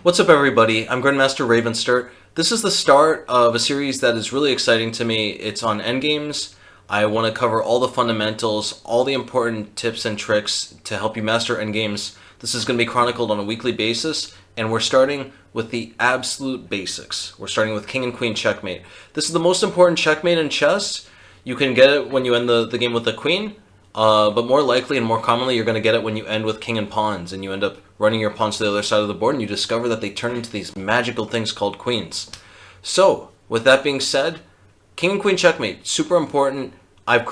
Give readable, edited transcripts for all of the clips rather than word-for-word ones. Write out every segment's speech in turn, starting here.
What's up, everybody? I'm Grandmaster Ravensturt. This is the start of a series that is really exciting to me. It's on endgames. I want to cover all the fundamentals, all the important tips and tricks to help you master endgames. This is going to be chronicled on a weekly basis, and we're starting with the absolute basics. We're starting with King and Queen Checkmate. This is the most important checkmate in chess. You can get it when you end the game with the Queen, but more likely and more commonly you're going to get it when you end with King and Pawns, and you end up running your pawns to the other side of the board, and you discover that they turn into these magical things called queens. So, with that being said, King and Queen Checkmate, super important. I've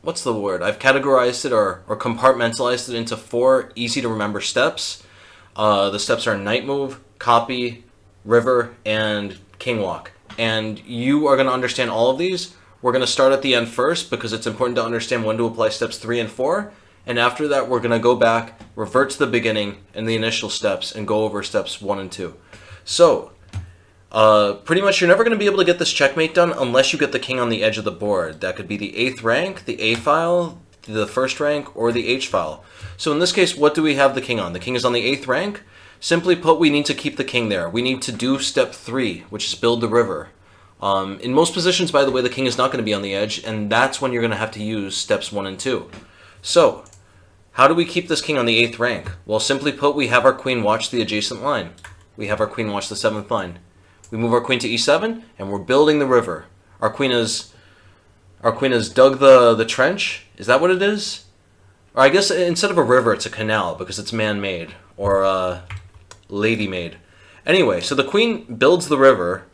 what's the word? I've categorized it or compartmentalized it into 4 easy to remember steps. The steps are Knight Move, Copy, River, and King Walk. And you are going to understand all of these. We're going to start at the end first because it's important to understand when to apply steps 3 and 4. And after that, we're going to go back, revert to the beginning and the initial steps, and go over steps 1 and 2. So, pretty much you're never going to be able to get this checkmate done unless you get the king on the edge of the board. That could be the 8th rank, the A file, the 1st rank, or the H file. So in this case, what do we have the king on? The king is on the 8th rank. Simply put, we need to keep the king there. We need to do step 3, which is build the river. In most positions, by the way, the king is not going to be on the edge, and that's when you're going to have to use steps 1 and 2. So, how do we keep this king on the 8th rank? Well, simply put, we have our queen watch the adjacent line. We have our queen watch the 7th line. We move our queen to e7, and we're building the river. Our queen has dug the trench. Is that what it is? Or I guess instead of a river, it's a canal because it's man-made or lady-made. Anyway, so the queen builds the river.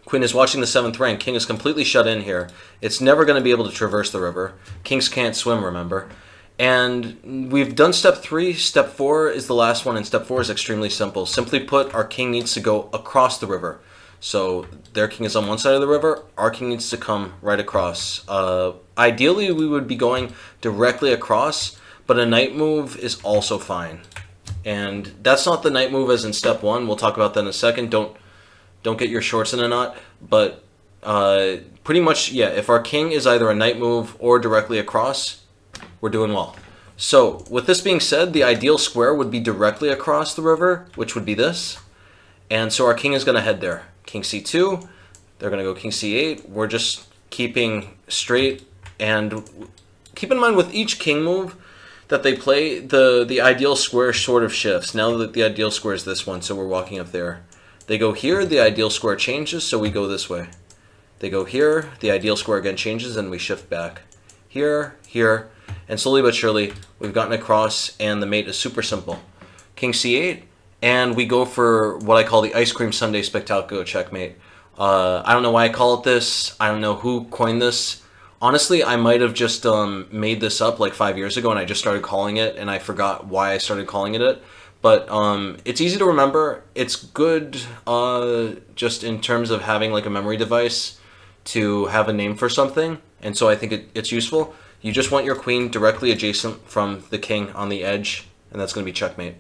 Queen is watching the 7th rank. King is completely shut in here. It's never going to be able to traverse the river. Kings can't swim, remember? And we've done step 3. Step 4 is the last one, and step 4 is extremely simple. Simply put, our king needs to go across the river. So their king is on one side of the river. Our king needs to come right across. Ideally, we would be going directly across, but a knight move is also fine. And that's not the knight move as in step 1. We'll talk about that in a second. Don't get your shorts in a knot. But pretty much, yeah, if our king is either a knight move or directly across, we're doing well. So, with this being said, the ideal square would be directly across the river, which would be this. And so our king is going to head there. King c2, they're going to go king c8. We're just keeping straight, and keep in mind with each king move that they play, the ideal square sort of shifts. Now that the ideal square is this one, so we're walking up there. They go here, the ideal square changes, so we go this way. They go here, the ideal square again changes, and we shift back. Here, here, and slowly but surely, we've gotten across, and the mate is super simple. King c8, and we go for what I call the ice cream sundae spectacular checkmate. I don't know why I call it this. I don't know who coined this. Honestly, I might have just made this up like 5 years ago, and I just started calling it, and I forgot why I started calling it. But it's easy to remember. It's good just in terms of having like a memory device to have a name for something, and so I think it's useful. You just want your queen directly adjacent from the king on the edge, and that's going to be checkmate.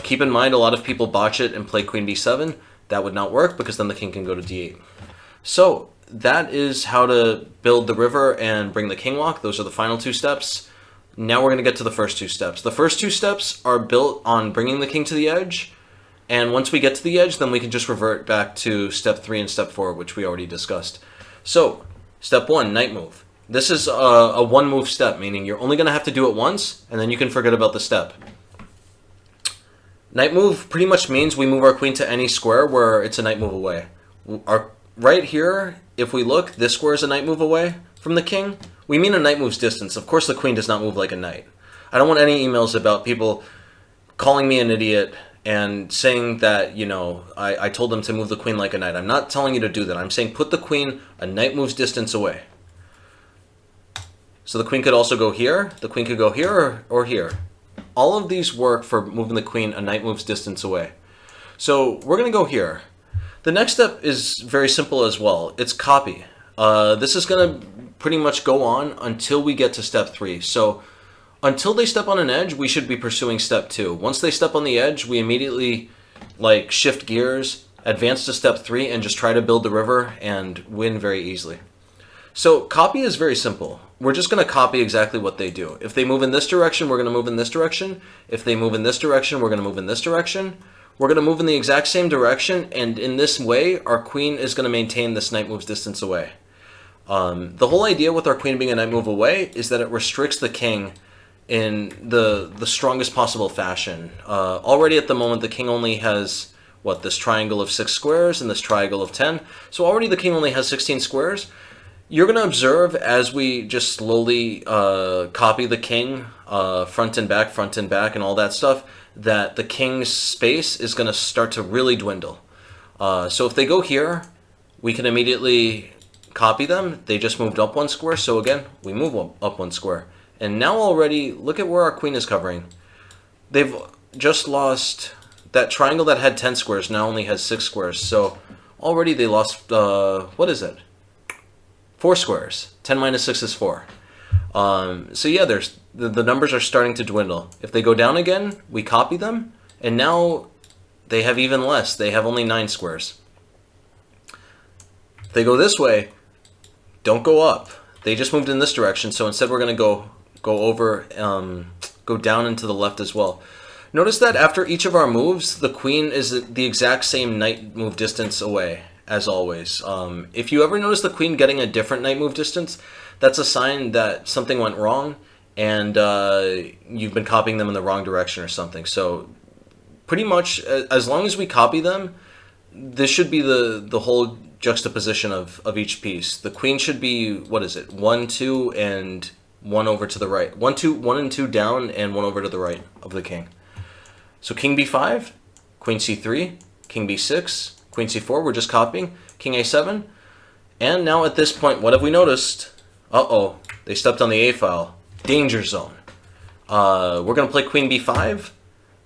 Keep in mind, a lot of people botch it and play queen b7. That would not work because then the king can go to d8. So that is how to build the river and bring the king walk. Those are the final 2 steps. Now we're going to get to the first 2 steps. The first 2 steps are built on bringing the king to the edge, and once we get to the edge, then we can just revert back to step 3 and step 4, which we already discussed. So, step 1, knight move. This is a 1-move step, meaning you're only going to have to do it once, and then you can forget about the step. Knight move pretty much means we move our queen to any square where it's a knight move away. Right here, if we look, this square is a knight move away from the king. We mean a knight move's distance. Of course, the queen does not move like a knight. I don't want any emails about people calling me an idiot and saying that, you know, I told them to move the queen like a knight. I'm not telling you to do that. I'm saying put the queen a knight move's distance away. So the queen could also go here, the queen could go here, or here. All of these work for moving the queen a knight move's distance away. So we're going to go here. The next step is very simple as well. It's copy. This is going to pretty much go on until we get to step 3. So until they step on an edge, we should be pursuing step 2. Once they step on the edge, we immediately like shift gears, advance to step 3, and just try to build the river and win very easily. So copy is very simple. we're just going to copy exactly what they do. If they move in this direction, we're going to move in this direction. If they move in this direction, we're going to move in this direction. We're going to move in the exact same direction, and in this way, our queen is going to maintain this knight moves distance away. The whole idea with our queen being a knight move away is that it restricts the king in the strongest possible fashion. Already at the moment, the king only has, this triangle of 6 squares and this triangle of 10. So already the king only has 16 squares. You're going to observe as we just slowly copy the king, front and back, and all that stuff, that the king's space is going to start to really dwindle. So if they go here, we can immediately copy them. They just moved up 1 square, so again, we move up 1 square. And now already, look at where our queen is covering. They've just lost that triangle that had 10 squares, now only has 6 squares. So already they lost, 4 squares. 10 minus 6 is 4. So yeah, the numbers are starting to dwindle. If they go down again, we copy them, and now they have even less. They have only 9 squares. If they go this way, don't go up. They just moved in this direction, so instead we're going to go down and to the left as well. Notice that after each of our moves, the queen is the exact same knight move distance away, as always. If you ever notice the queen getting a different knight move distance, that's a sign that something went wrong, and you've been copying them in the wrong direction or something. So pretty much, as long as we copy them, this should be the whole juxtaposition of each piece. The queen should be, 1, 2, and 1 over to the right. 1 and 2 down, and 1 over to the right of the king. So king b5, queen c3, king b6, queen c4, we're just copying, king a7. And now at this point, what have we noticed? Uh-oh, they stepped on the a file. Danger zone. We're going to play queen b5.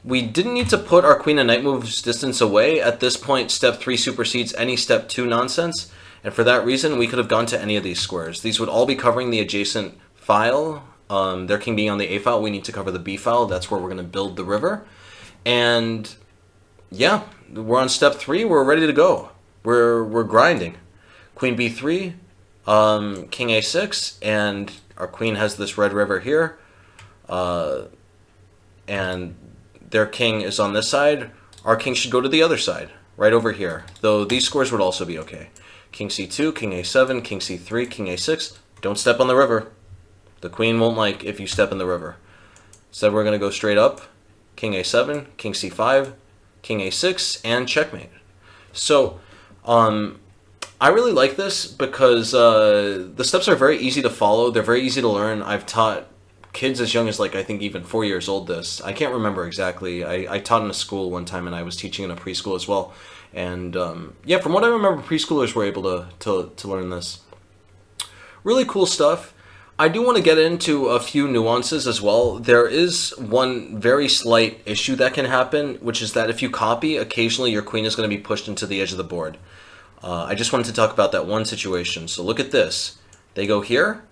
We didn't need to put our queen a knight moves distance away. At this point, step 3 supersedes any step 2 nonsense. And for that reason, we could have gone to any of these squares. These would all be covering the adjacent file. Their king being on the a file, we need to cover the b file. That's where we're going to build the river. And yeah, we're on step 3. We're ready to go. We're grinding. Queen b3, king a6, and our queen has this red river here. And their king is on this side. Our king should go to the other side, right over here. Though these squares would also be okay. King c2, king a7, king c3, king a6. Don't step on the river. The queen won't like if you step in the river. So we're going to go straight up. King a7, king c5, king a6, and checkmate. So I really like this because the steps are very easy to follow. They're very easy to learn. I've taught kids as young as I think even 4 years old this. I can't remember exactly. I taught in a school one time, and I was teaching in a preschool as well. And yeah, from what I remember, preschoolers were able to learn this. Really cool stuff. I do want to get into a few nuances as well. There is one very slight issue that can happen, which is that if you copy, occasionally your queen is going to be pushed into the edge of the board. I just wanted to talk about that one situation. So look at this. They go here.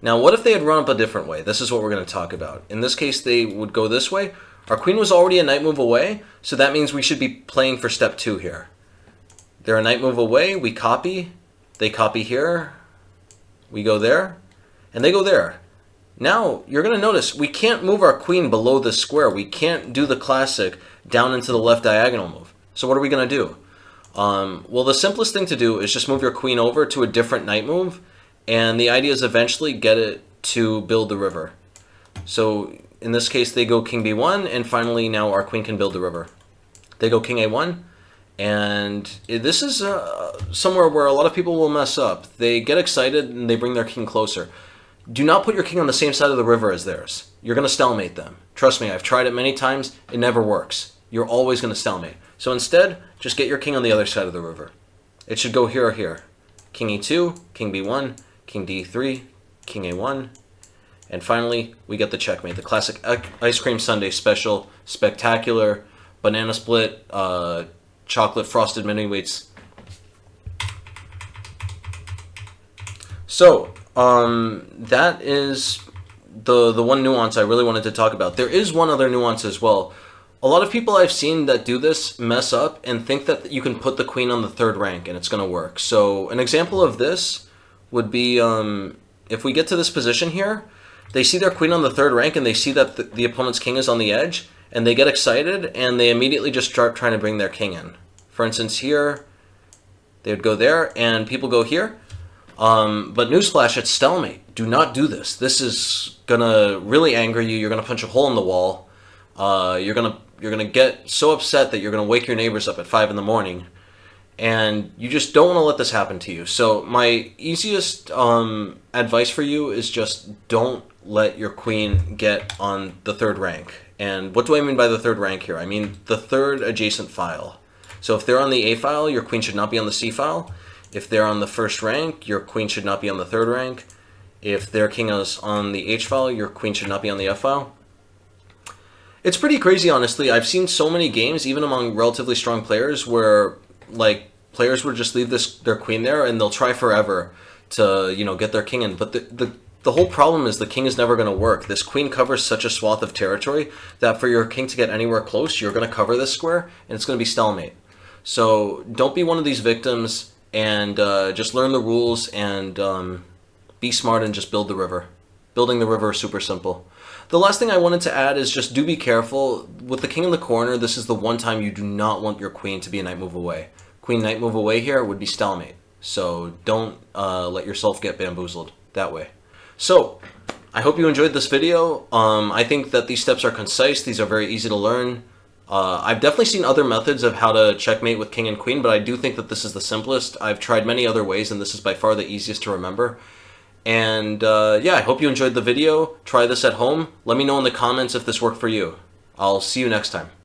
Now, what if they had run up a different way? This is what we're going to talk about. In this case, they would go this way. Our queen was already a knight move away, so that means we should be playing for step 2 here. They're a knight move away. We copy. They copy here. We go there. And they go there. Now, you're going to notice we can't move our queen below this square. We can't do the classic down into the left diagonal move. So what are we going to do? Well, the simplest thing to do is just move your queen over to a different knight move. And the idea is eventually get it to build the river. So in this case, they go king b1. And finally, now our queen can build the river. They go king a1. And this is somewhere where a lot of people will mess up. They get excited and they bring their king closer. Do not put your king on the same side of the river as theirs. You're going to stalemate them. Trust me, I've tried it many times. It never works. You're always going to stalemate. So instead, just get your king on the other side of the river. It should go here or here. King e2, king b1, king d3, king a1. And finally, we get the checkmate. The classic ice cream sundae special, spectacular, banana split, chocolate frosted mini wheats. So, that is the one nuance I really wanted to talk about. There is one other nuance as well. A lot of people I've seen that do this mess up and think that you can put the queen on the 3rd rank and it's going to work. So an example of this would be if we get to this position here, they see their queen on the third rank and they see that the opponent's king is on the edge, and they get excited and they immediately just start trying to bring their king in. For instance, here, they would go there and people go here. But newsflash, it's stalemate. Do not do this. This is gonna really anger you. You're gonna punch a hole in the wall. You're gonna get so upset that you're gonna wake your neighbors up at 5 in the morning, and you just don't want to let this happen to you. So my easiest advice for you is just don't let your queen get on the third rank. And what do I mean by the third rank here? I mean the third adjacent file. So if they're on the A file, your queen should not be on the C file. If they're on the first rank, your queen should not be on the third rank. If their king is on the H file, your queen should not be on the F file. It's pretty crazy, honestly. I've seen so many games, even among relatively strong players, where like players would just leave their queen there and they'll try forever to, you know, get their king in. But the whole problem is the king is never going to work. This queen covers such a swath of territory that for your king to get anywhere close, you're going to cover this square and it's going to be stalemate. So don't be one of these victims, and just learn the rules and be smart and just build the river. Building the river is super simple. The last thing I wanted to add is just do be careful. With the king in the corner, this is the one time you do not want your queen to be a knight move away. Queen knight move away here would be stalemate. So don't let yourself get bamboozled that way. So I hope you enjoyed this video. I think that these steps are concise. These are very easy to learn. I've definitely seen other methods of how to checkmate with king and queen, but I do think that this is the simplest. I've tried many other ways, and this is by far the easiest to remember. And yeah, I hope you enjoyed the video. Try this at home. Let me know in the comments if this worked for you. I'll see you next time.